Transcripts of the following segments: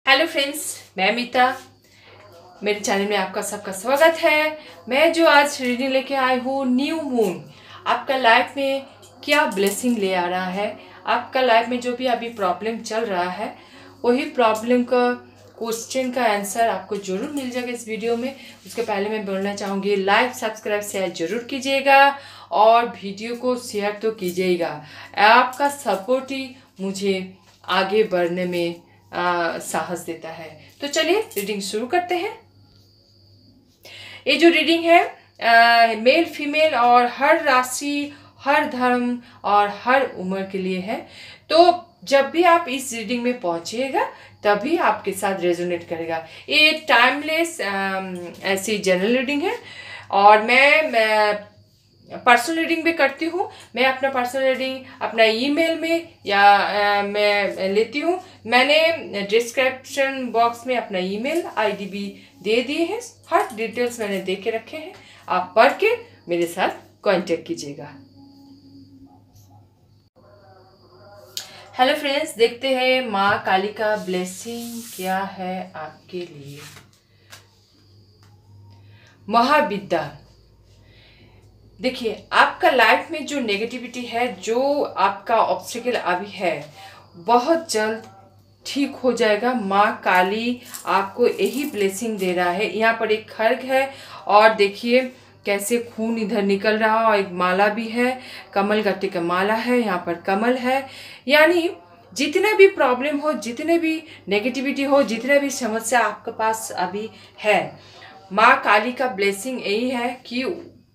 Hello friends, मैं मीता। मेरे channel में आपका सबका स्वागत है। मैं जो आज रीडिंग लेके आई हूँ, न्यू मून आपका लाइफ में क्या ब्लेसिंग ले आ रहा है। आपका लाइफ में जो भी अभी प्रॉब्लम चल रहा है, वही प्रॉब्लम का क्वेश्चन का आंसर आपको जरूर मिल जाएगा इस वीडियो में। उसके पहले मैं बोलना चाहूँगी, लाइक सब्सक्राइब शेयर जरूर कीजिएगा और वीडियो को शेयर तो कीजिएगा। आपका सपोर्ट ही मुझे आगे बढ़ने में साहस देता है। तो चलिए रीडिंग शुरू करते हैं। ये जो रीडिंग है मेल फीमेल और हर राशि, हर धर्म और हर उम्र के लिए है। तो जब भी आप इस रीडिंग में पहुंचिएगा तभी आपके साथ रेजोनेट करेगा। ये टाइमलेस ऐसी जनरल रीडिंग है और मैं पर्सनल रीडिंग भी करती हूँ। मैं अपना पर्सनल रीडिंग अपना ईमेल में या मैं लेती हूँ। मैंने डिस्क्रिप्शन बॉक्स में अपना ईमेल आईडी भी दे दिए हैं। हर डिटेल्स मैंने दे के रखे हैं, आप पढ़ के मेरे साथ कांटेक्ट कीजिएगा। हेलो फ्रेंड्स, देखते हैं माँ काली का ब्लेसिंग क्या है आपके लिए। महाविद्या, देखिए आपका लाइफ में जो नेगेटिविटी है, जो आपका ऑब्स्टिकल अभी है, बहुत जल्द ठीक हो जाएगा। माँ काली आपको यही ब्लेसिंग दे रहा है। यहाँ पर एक खड्ग है और देखिए कैसे खून इधर निकल रहा है और एक माला भी है, कमल गट्टे का माला है, यहाँ पर कमल है। यानी जितने भी प्रॉब्लम हो, जितने भी नेगेटिविटी हो, जितने भी समस्या आपके पास अभी है, माँ काली का ब्लेसिंग यही है कि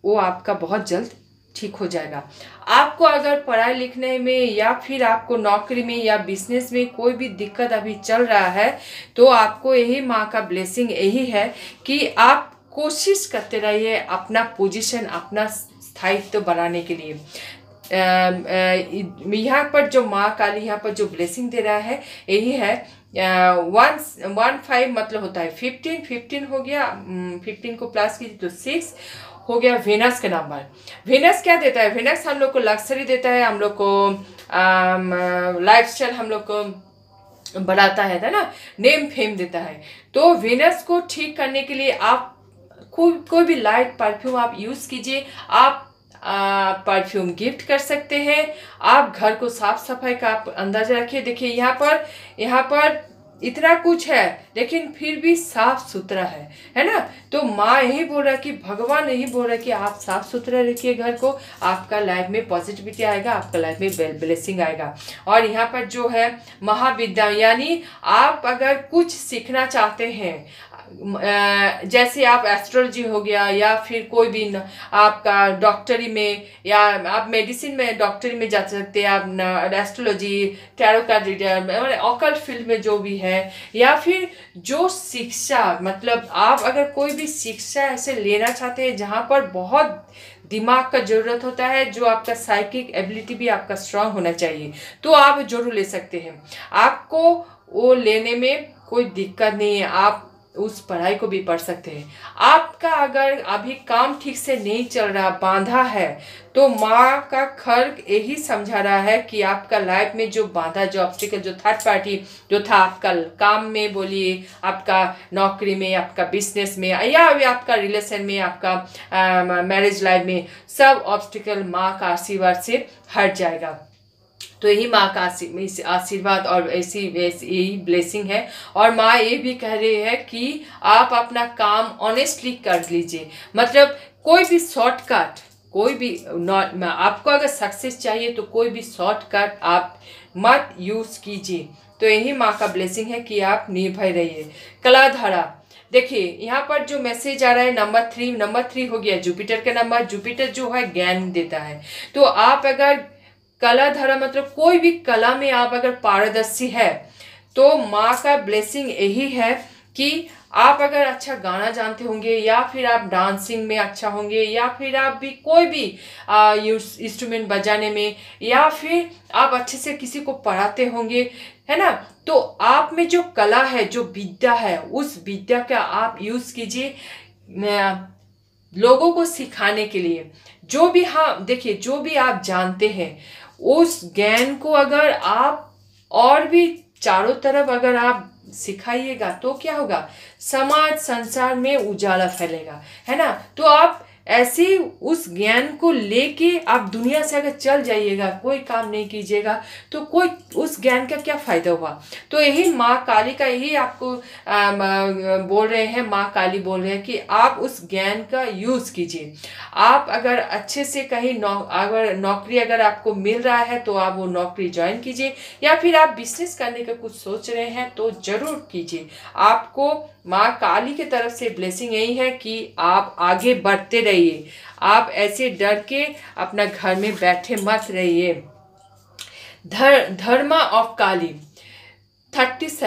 वो आपका बहुत जल्द ठीक हो जाएगा। आपको अगर पढ़ाई लिखने में या फिर आपको नौकरी में या बिजनेस में कोई भी दिक्कत अभी चल रहा है, तो आपको यही माँ का ब्लेसिंग यही है कि आप कोशिश करते रहिए अपना पोजीशन, अपना स्थायित्व बनाने के लिए। यहाँ पर जो माँ काली यहाँ पर जो ब्लेसिंग दे रहा है यही है। 1 5 मतलब होता है 15 हो गया। 15 को प्लस कीजिए तो 6 हो गया। वेनस का नंबर, वेनस क्या देता है? वेनस हम लोग को लग्जरी देता है, हम लोग को लाइफस्टाइल हम लोग को बढ़ाता है ना, नेम फेम देता है। तो वेनस को ठीक करने के लिए आप कोई भी लाइट परफ्यूम आप यूज कीजिए। आप परफ्यूम गिफ्ट कर सकते हैं। आप घर को साफ सफाई का आप अंदाजा रखिए। देखिए यहाँ पर इतना कुछ है लेकिन फिर भी साफ सुथरा है ना। तो माँ यही बोल रहा है कि भगवान यही बोल रहा है कि आप साफ सुथरा रखिए घर को, आपका लाइफ में पॉजिटिविटी आएगा, आपका लाइफ में ब्लेसिंग आएगा। और यहाँ पर जो है महाविद्या, यानी आप अगर कुछ सीखना चाहते हैं, जैसे आप एस्ट्रोलॉजी हो गया या फिर कोई भी आपका डॉक्टरी में, या आप मेडिसिन में डॉक्टरी में जा सकते हैं, आप astrology, tarot card reader, occult field में जो भी है, या फिर जो शिक्षा, मतलब आप अगर कोई भी शिक्षा ऐसे लेना चाहते हैं जहाँ पर बहुत दिमाग का जरूरत होता है, जो आपका साइकिक एबिलिटी भी आपका स्ट्रांग होना चाहिए, तो आप जरूर ले सकते हैं। आपको वो लेने में कोई दिक्कत नहीं है, आप उस पढ़ाई को भी पढ़ सकते हैं। आपका अगर अभी काम ठीक से नहीं चल रहा, बांधा है, तो माँ का खड्ग यही समझा रहा है कि आपका लाइफ में जो बांधा, जो ऑब्स्टिकल, जो थर्ड पार्टी जो था आपका काम में बोलिए, आपका नौकरी में, आपका बिजनेस में, या आपका रिलेशन में, आपका मैरिज लाइफ में, सब ऑब्स्टिकल माँ का आशीर्वाद से हट जाएगा। तो यही माँ का आशीर्वाद और ऐसी यही ब्लेसिंग है। और माँ ये भी कह रही है कि आप अपना काम ऑनेस्टली कर लीजिए। मतलब कोई भी शॉर्टकट, कोई भी आपको अगर सक्सेस चाहिए तो कोई भी शॉर्टकट आप मत यूज कीजिए। तो यही माँ का ब्लेसिंग है कि आप निर्भय रहिए। कलाधारा, देखिए यहाँ पर जो मैसेज आ रहा है नंबर 3 हो गया जुपिटर का नंबर। जुपिटर जो है ज्ञान देता है। तो आप अगर कला धारा, मतलब कोई भी कला में आप अगर पारदर्शी है, तो माँ का ब्लेसिंग यही है कि आप अगर अच्छा गाना जानते होंगे, या फिर आप डांसिंग में अच्छा होंगे, या फिर आप भी कोई भी इंस्ट्रूमेंट बजाने में, या फिर आप अच्छे से किसी को पढ़ाते होंगे, है ना। तो आप में जो कला है, जो विद्या है, उस विद्या का आप यूज कीजिए लोगों को सिखाने के लिए। जो भी, हाँ देखिए, जो भी आप जानते हैं उस ज्ञान को अगर आप और भी चारों तरफ अगर आप सिखाइएगा तो क्या होगा, समाज संसार में उजाला फैलेगा, है ना। तो आप ऐसे उस ज्ञान को लेके आप दुनिया से अगर चल जाइएगा, कोई काम नहीं कीजिएगा, तो कोई उस ज्ञान का क्या फायदा हुआ। तो यही माँ काली का यही आपको बोल रहे हैं, माँ काली बोल रहे हैं कि आप उस ज्ञान का यूज कीजिए। आप अगर अच्छे से कहीं अगर नौकरी अगर आपको मिल रहा है तो आप वो नौकरी ज्वाइन कीजिए, या फिर आप बिजनेस करने का कुछ सोच रहे हैं तो जरूर कीजिए। आपको माँ काली की तरफ से ब्लेसिंग यही है कि आप आगे बढ़ते रहिए, आप ऐसे डर के अपना घर में बैठे मत रहिए। धर्मा ऑफ काली 37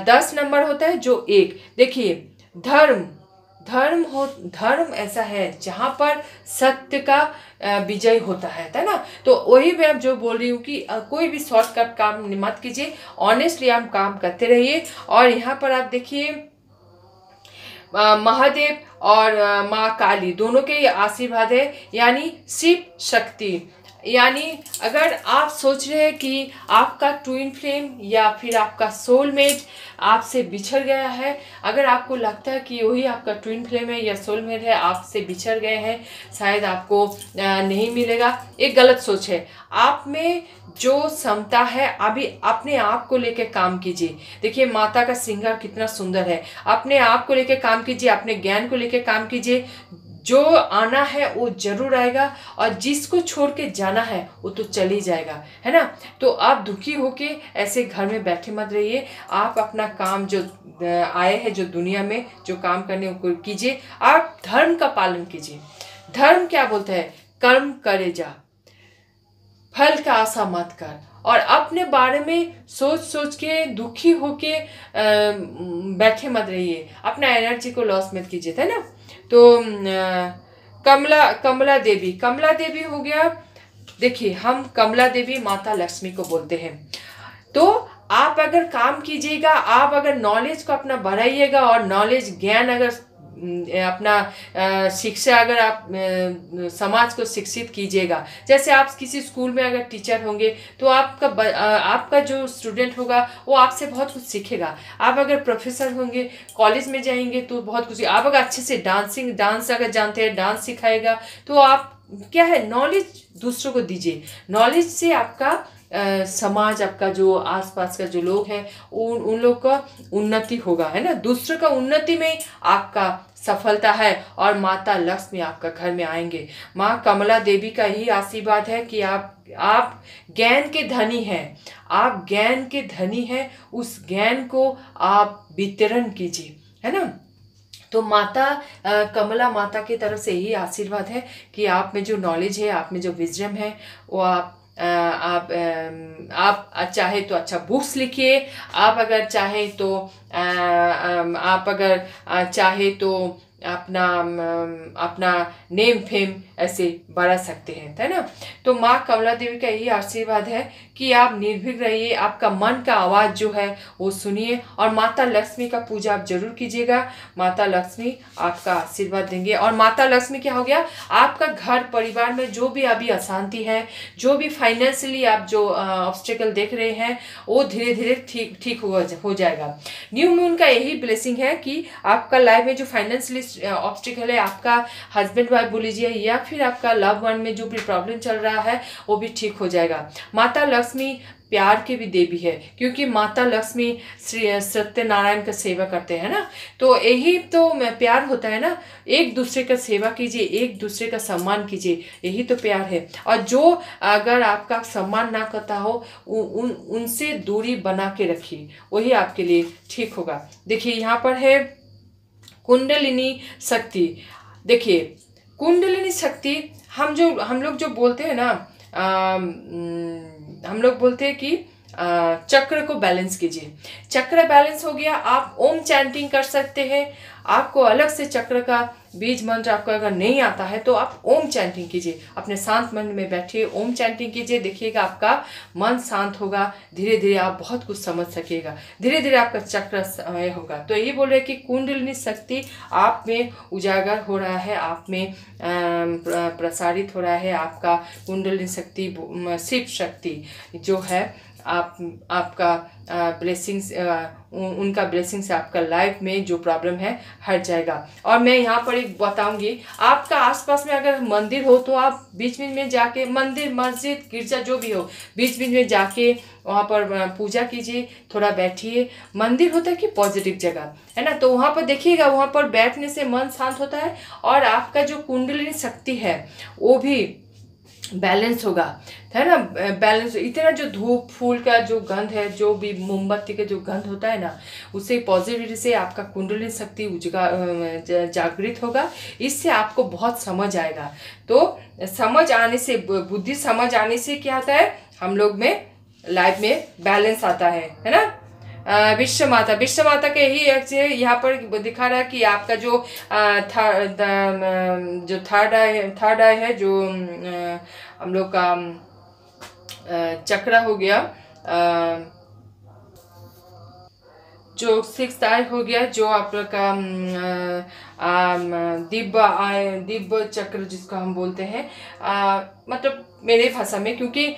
10 नंबर होता है जो एक। देखिए धर्म ऐसा है जहाँ पर सत्य का विजय होता है ना। तो वही मैं जो बोल रही हूँ कि कोई भी शॉर्टकट काम मत कीजिए, ऑनेस्टली आप काम करते रहिए। और यहाँ पर आप देखिए महादेव और माँ काली दोनों के ये आशीर्वाद है, यानी शिव शक्ति। यानी अगर आप सोच रहे हैं कि आपका ट्विन फ्लेम या फिर आपका सोलमेट आपसे बिछड़ गया है, अगर आपको लगता है कि वही आपका ट्विन फ्लेम है या सोलमेट है, आपसे बिछड़ गए हैं, शायद आपको नहीं मिलेगा, एक गलत सोच है। आप में जो क्षमता है अभी अपने आप को लेकर काम कीजिए। देखिए माता का श्रृंगार कितना सुंदर है, अपने आप को लेकर काम कीजिए, अपने ज्ञान को लेकर काम कीजिए। जो आना है वो जरूर आएगा, और जिसको छोड़ के जाना है वो तो चल ही जाएगा, है ना। तो आप दुखी होके ऐसे घर में बैठे मत रहिए, आप अपना काम जो आए हैं, जो दुनिया में जो काम करने को कीजिए। आप धर्म का पालन कीजिए। धर्म क्या बोलता है, कर्म करे जा, फल का आशा मत कर, और अपने बारे में सोच के दुखी होके बैठे मत रहिए, अपना एनर्जी को लॉस मत कीजिए, है ना। तो कमला देवी हो गया। देखिए हम कमला देवी माता लक्ष्मी को बोलते हैं। तो आप अगर काम कीजिएगा, आप अगर नॉलेज को अपना बढ़ाइएगा, और नॉलेज ज्ञान अगर अपना शिक्षा अगर आप समाज को शिक्षित कीजिएगा, जैसे आप किसी स्कूल में अगर टीचर होंगे तो आपका जो स्टूडेंट होगा वो आपसे बहुत कुछ सीखेगा। आप अगर प्रोफेसर होंगे, कॉलेज में जाएंगे तो बहुत कुछ, आप अगर अच्छे से डांस अगर जानते हैं, डांस सिखाएगा, तो आप क्या है, नॉलेज दूसरों को दीजिए। नॉलेज से आपका समाज, आपका जो आसपास का जो लोग हैं उन लोग का उन्नति होगा, है ना। दूसरों का उन्नति में आपका सफलता है, और माता लक्ष्मी आपका घर में आएंगे। माँ कमला देवी का ही आशीर्वाद है कि आप ज्ञान के धनी हैं, आप ज्ञान के धनी हैं, उस ज्ञान को आप वितरण कीजिए, है ना। तो माता कमला माता की तरफ से यही आशीर्वाद है कि आप में जो नॉलेज है, आप में जो विजडम है, वो आप चाहे तो अच्छा बुक्स लिखिए, आप अगर चाहे तो आप अगर चाहे तो अपना नेम फेम ऐसे बढ़ा सकते हैं, है ना। तो माँ कमला देवी का यही आशीर्वाद है कि आप निर्भीक रहिए, आपका मन का आवाज़ जो है वो सुनिए, और माता लक्ष्मी का पूजा आप जरूर कीजिएगा। माता लक्ष्मी आपका आशीर्वाद देंगे। और माता लक्ष्मी क्या हो गया, आपका घर परिवार में जो भी अभी अशांति है, जो भी फाइनेंशियली आप जो ऑब्स्टेकल देख रहे हैं, वो धीरे धीरे ठीक हो जाएगा। न्यू मून का यही ब्लेसिंग है कि आपका लाइफ में जो फाइनेंशियली ऑब्स्टिकल है, आपका हस्बैंड वाइफ बोल लीजिए, या फिर आपका लव वन में जो भी प्रॉब्लम चल रहा है वो भी ठीक हो जाएगा। माता लक्ष्मी प्यार की भी देवी है, क्योंकि माता लक्ष्मी श्री सत्यनारायण का सेवा करते हैं ना। तो यही तो प्यार होता है ना, एक दूसरे का सेवा कीजिए, एक दूसरे का सम्मान कीजिए, यही तो प्यार है। और जो अगर आपका सम्मान ना करता हो उनसे दूरी बना के रखिए, वही आपके लिए ठीक होगा। देखिए यहाँ पर है कुंडलिनी शक्ति। देखिए कुंडलिनी शक्ति हम लोग जो बोलते हैं ना, हम लोग बोलते हैं कि चक्र को बैलेंस कीजिए। चक्र बैलेंस हो गया, आप ओम चैंटिंग कर सकते हैं, आपको अलग से चक्र का बीज मंत्र आपको अगर नहीं आता है तो आप ओम चैंटिंग कीजिए, अपने शांत मन में बैठिए, ओम चैंटिंग कीजिए, देखिएगा आपका मन शांत होगा, धीरे धीरे आप बहुत कुछ समझ सकिएगा, धीरे धीरे आपका चक्र समय होगा। तो यही बोल रहे कि कुंडलिनी शक्ति आप में उजागर हो रहा है, आप में प्रसारित हो रहा है। आपका कुंडलिनी शक्ति, शिव शक्ति जो है आपका ब्लेसिंग्स, उनका ब्लेसिंग से आपका लाइफ में जो प्रॉब्लम है हट जाएगा। और मैं यहाँ पर एक बताऊंगी, आपका आसपास में अगर मंदिर हो तो आप बीच बीच में जाके, मंदिर मस्जिद गिरजा जो भी हो, बीच बीच में जाके वहाँ पर पूजा कीजिए, थोड़ा बैठिए। मंदिर होता है कि पॉजिटिव जगह है ना, तो वहाँ पर देखिएगा, वहाँ पर बैठने से मन शांत होता है और आपका जो कुंडलिनी शक्ति है वो भी बैलेंस होगा, है ना। बैलेंस, इतना जो धूप फूल का जो गंध है, जो भी मोमबत्ती का जो गंध होता है ना, उससे पॉजिटिविटी से आपका कुंडलिनी शक्ति जागृत होगा। इससे आपको बहुत समझ आएगा। तो समझ आने से, बुद्धि समझ आने से क्या होता है, हम लोग में लाइफ में बैलेंस आता है ना। विश्व माता के ही एक से यहाँ पर दिखा रहा है कि आपका जो थर्ड आई है, जो हम लोग का चक्र हो गया, जो 6th आई हो गया, जो आप लोग का दिव्य चक्र जिसको हम बोलते हैं, मतलब मेरे भाषा में, क्योंकि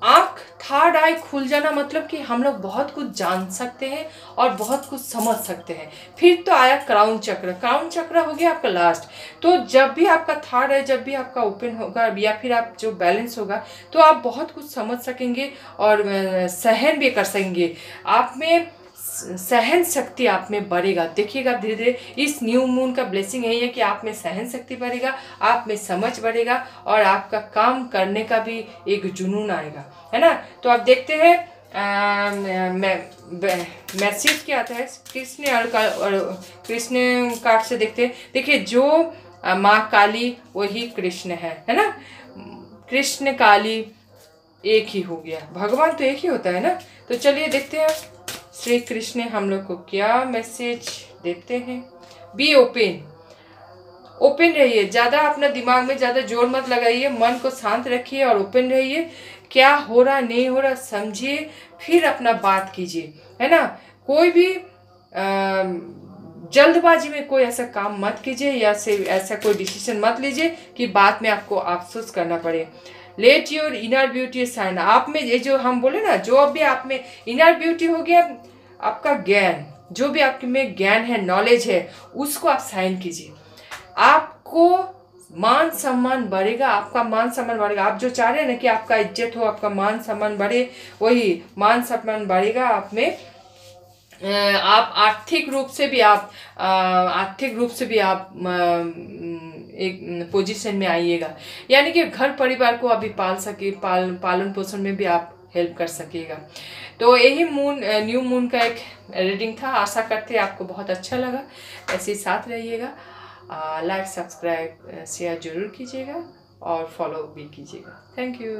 आँख, थर्ड आई खुल जाना मतलब कि हम लोग बहुत कुछ जान सकते हैं और बहुत कुछ समझ सकते हैं। फिर तो आया क्राउन चक्र, क्राउन चक्र हो गया आपका लास्ट। तो जब भी आपका थर्ड आई, जब भी आपका ओपन होगा या फिर आप जो बैलेंस होगा, तो आप बहुत कुछ समझ सकेंगे और सहन भी कर सकेंगे। आप में सहन शक्ति आप में बढ़ेगा। देखिएगा धीरे धीरे इस न्यू मून का ब्लेसिंग यही है कि आप में सहन शक्ति बढ़ेगा, आप में समझ बढ़ेगा और आपका काम करने का भी एक जुनून आएगा, है ना। तो आप देखते हैं मैसेज क्या आता है कृष्ण कार्ड से देखते हैं। देखिए जो माँ काली वही कृष्ण है ना। कृष्ण काली एक ही हो गया, भगवान तो एक ही होता है ना। तो चलिए देखते हैं श्री कृष्ण हम लोग को क्या मैसेज देते हैं। बी ओपन, ओपन रहिए, ज़्यादा अपना दिमाग में ज़्यादा जोर मत लगाइए, मन को शांत रखिए और ओपन रहिए। क्या हो रहा नहीं हो रहा समझिए, फिर अपना बात कीजिए, है ना। कोई भी जल्दबाजी में कोई ऐसा काम मत कीजिए या ऐसा कोई डिसीजन मत लीजिए कि बाद में आपको अफसोस करना पड़े। Let your inner beauty shine, आप में ये जो हम बोले ना, जो अभी आप में इनर ब्यूटी हो गया, आपका ज्ञान, जो भी आपके में ज्ञान है, नॉलेज है, उसको आप शाइन कीजिए। आपको मान सम्मान बढ़ेगा, आपका मान सम्मान बढ़ेगा। आप जो चाह रहे हैं ना कि आपका इज्जत हो, आपका मान सम्मान बढ़े, वही मान सम्मान बढ़ेगा आप में। आप आर्थिक रूप से भी आप एक पोजीशन में आइएगा, यानी कि घर परिवार को अभी पालन पोषण में भी आप हेल्प कर सकिएगा। तो यही न्यू मून का एक रीडिंग था। आशा करते हैं आपको बहुत अच्छा लगा। ऐसे ही साथ रहिएगा, लाइक सब्सक्राइब शेयर जरूर कीजिएगा और फॉलो भी कीजिएगा। Thank you.